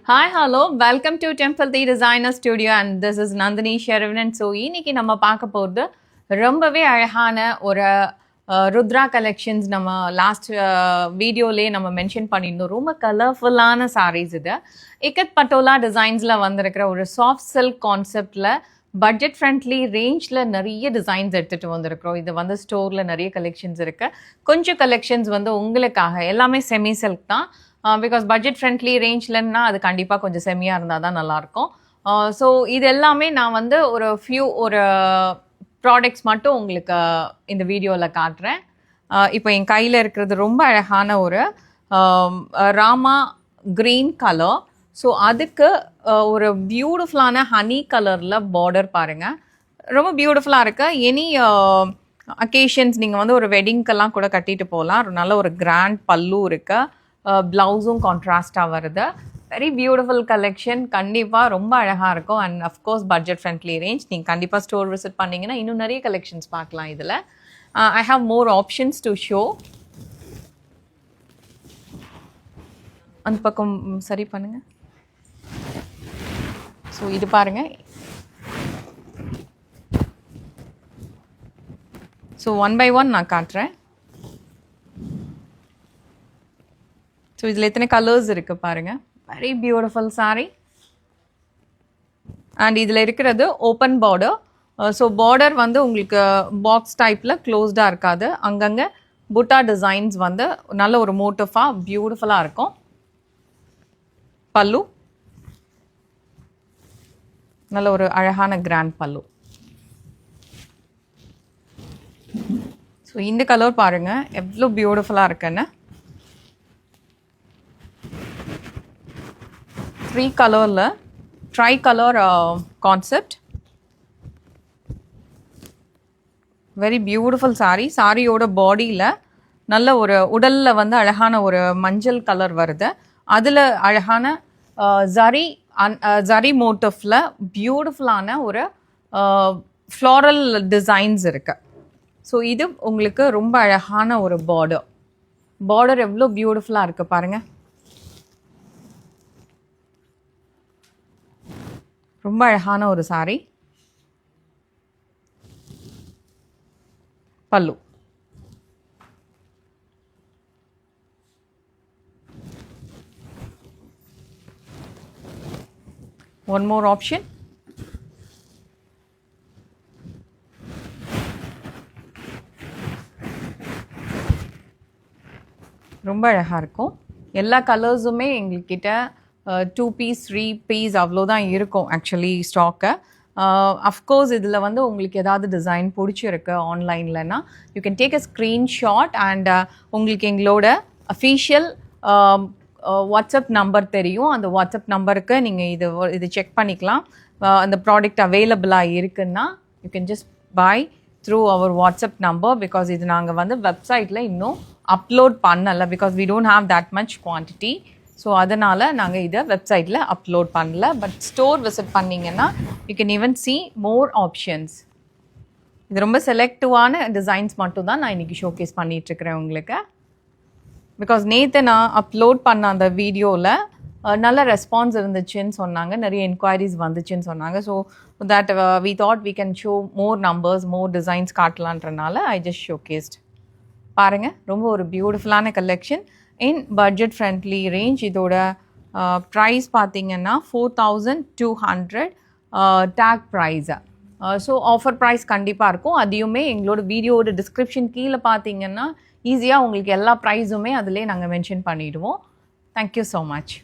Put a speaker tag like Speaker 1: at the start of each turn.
Speaker 1: Hi, hello. Welcome to Temple Tea Designer Studio and this is Nandini Shervin. So, இன்னைக்கு நம்ம பார்க்க போகிறது ரொம்பவே அழகான ஒரு ருத்ரா கலெக்ஷன்ஸ் நம்ம லாஸ்ட் வீடியோலேயே நம்ம மென்ஷன் பண்ணியிருந்தோம். ரொம்ப கலர்ஃபுல்லான சாரீஸ் இது. இக்கத் பட்டோலா டிசைன்ஸில் வந்திருக்கிற ஒரு சாஃப்ட் சில்க் கான்செப்டில் பட்ஜெட் ஃப்ரெண்ட்லி ரேஞ்சில் நிறைய டிசைன்ஸ் எடுத்துகிட்டு வந்திருக்கிறோம். இது வந்து ஸ்டோரில் நிறைய கலெக்ஷன்ஸ் இருக்குது. கொஞ்சம் கலெக்ஷன்ஸ் வந்து உங்களுக்காக எல்லாமே செமி சில்க் தான். பிகாஸ் பட்ஜெட் ஃப்ரெண்ட்லி ரேஞ்ச்லன்னா அது கண்டிப்பாக கொஞ்சம் செம்மியாக இருந்தால் தான் நல்லாயிருக்கும். ஸோ இது எல்லாமே நான் வந்து ஒரு ப்ராடக்ட்ஸ் மட்டும் உங்களுக்கு இந்த வீடியோவில் காட்டுறேன். இப்போ என் கையில் இருக்கிறது ரொம்ப அழகான ஒரு ராமா க்ரீன் கலர். ஸோ அதுக்கு ஒரு பியூட்டிஃபுல்லான ஹனி கலரில் பார்டர் பாருங்கள், ரொம்ப பியூட்டிஃபுல்லாக இருக்குது. எனி அக்கேஷன்ஸ் நீங்கள் வந்து ஒரு வெட்டிங்க்கெல்லாம் கூட கட்டிட்டு போகலாம். நல்ல ஒரு கிராண்ட் பல்லு இருக்குது, ப்ளவுஸும் கான்ட்ராஸ்டாக வருது. வெரி பியூட்டிஃபுல் கலெக்ஷன், கண்டிப்பாக ரொம்ப அழகாக இருக்கும். And of course budget friendly range. நீங்கள் கண்டிப்பாக ஸ்டோர் விசிட் பண்ணிங்கன்னா இன்னும் நிறைய கலெக்ஷன்ஸ் பார்க்கலாம். இதில் I have more options to show. அந்த பக்கம் சரி பண்ணுங்கள். ஸோ இது பாருங்கள். ஸோ ஒன் பை ஒன் நான் காட்டுறேன். ஸோ இதில் எத்தனை கலர்ஸ் இருக்குது பாருங்கள். Very beautiful sari. அண்ட் இதில் இருக்கிறது ஓப்பன் பார்டர். ஸோ பார்டர் வந்து உங்களுக்கு பாக்ஸ் டைப்பில் க்ளோஸ்டாக இருக்காது. அங்கங்கே புட்டா டிசைன்ஸ் வந்து நல்ல ஒரு மோட்டிஃபாக பியூட்டிஃபுல்லாக இருக்கும். பல்லு நல்ல ஒரு அழகான கிராண்ட் பல்லு. ஸோ இந்த கலர் பாருங்கள் எவ்வளோ பியூட்டிஃபுல்லாக இருக்குன்னு. 3 கலரில் try colour concept. Very beautiful sari. சாரியோட பாடியில் நல்ல ஒரு உடலில் வந்து அழகான ஒரு மஞ்சள் கலர் வருது. அதில் அழகான ஜரி மோட்டிஃபில் பியூட்டிஃபுல்லான ஒரு ஃப்ளாரல் டிசைன்ஸ் இருக்குது. ஸோ இது உங்களுக்கு ரொம்ப அழகான ஒரு பார்டர் எவ்வளோ பியூட்டிஃபுல்லாக இருக்குது பாருங்கள். ரொம்ப அழகான ஒரு சாரீ. பல்லு one more option. ரொம்ப அழகாக இருக்கும். எல்லா கலர்ஸுமே எங்கள்கிட்ட 2 பீஸ் 3 பீஸ் அவ்வளோதான் இருக்கும் ஆக்சுவலி ஸ்டாக்கு. அஃப்கோர்ஸ் இதில் வந்து உங்களுக்கு ஏதாவது டிசைன் பிடிச்சிருக்கு ஆன்லைன்லன்னா you can take a screenshot and உங்களுக்கு எங்களோட அஃபீஷியல் வாட்ஸ்அப் நம்பர் தெரியும். அந்த வாட்ஸ்அப் நம்பருக்கு நீங்கள் இது செக் பண்ணிக்கலாம். அந்த ப்ராடக்ட் அவைலபிளாக இருக்குன்னா you can just buy through our WhatsApp number. Because இது நாங்கள் வந்து வெப்சைட்டில் இன்னும் அப்லோட் பண்ணலை. Because we don't have that much quantity. So அதனால் நாங்கள் இதை வெப்சைட்டில் அப்லோட் பண்ணல. பட் ஸ்டோர் விசிட் பண்ணிங்கன்னா you can even see more options. இது ரொம்ப செலக்டிவான டிசைன்ஸ் மட்டும் தான் நான் இன்றைக்கி ஷோகேஸ் பண்ணிகிட்ருக்கிறேன் உங்களுக்கு. பிகாஸ் நேற்று நான் அப்லோட் பண்ண அந்த வீடியோவில் நல்ல ரெஸ்பான்ஸ் இருந்துச்சுன்னு சொன்னாங்க, நிறைய என்கொயரிஸ் வந்துச்சுன்னு சொன்னாங்க. So that we thought we can show more numbers, more designs காட்டலான்றனால ஐ ஜஸ்ட் ஷோகேஸ்ட். பாருங்கள், ரொம்ப ஒரு பியூட்டிஃபுல்லான collection in budget friendly range. இதோட ப்ரைஸ் பார்த்தீங்கன்னா 4200 டேக் ப்ரைஸை. ஸோ ஆஃபர் ப்ரைஸ் கண்டிப்பாக இருக்கும். அதையுமே எங்களோட வீடியோட டிஸ்கிரிப்ஷன் கீழே பார்த்தீங்கன்னா ஈஸியாக உங்களுக்கு எல்லா ப்ரைஸுமே அதிலே நாங்கள் மென்ஷன் பண்ணிவிடுவோம். Thank you so much.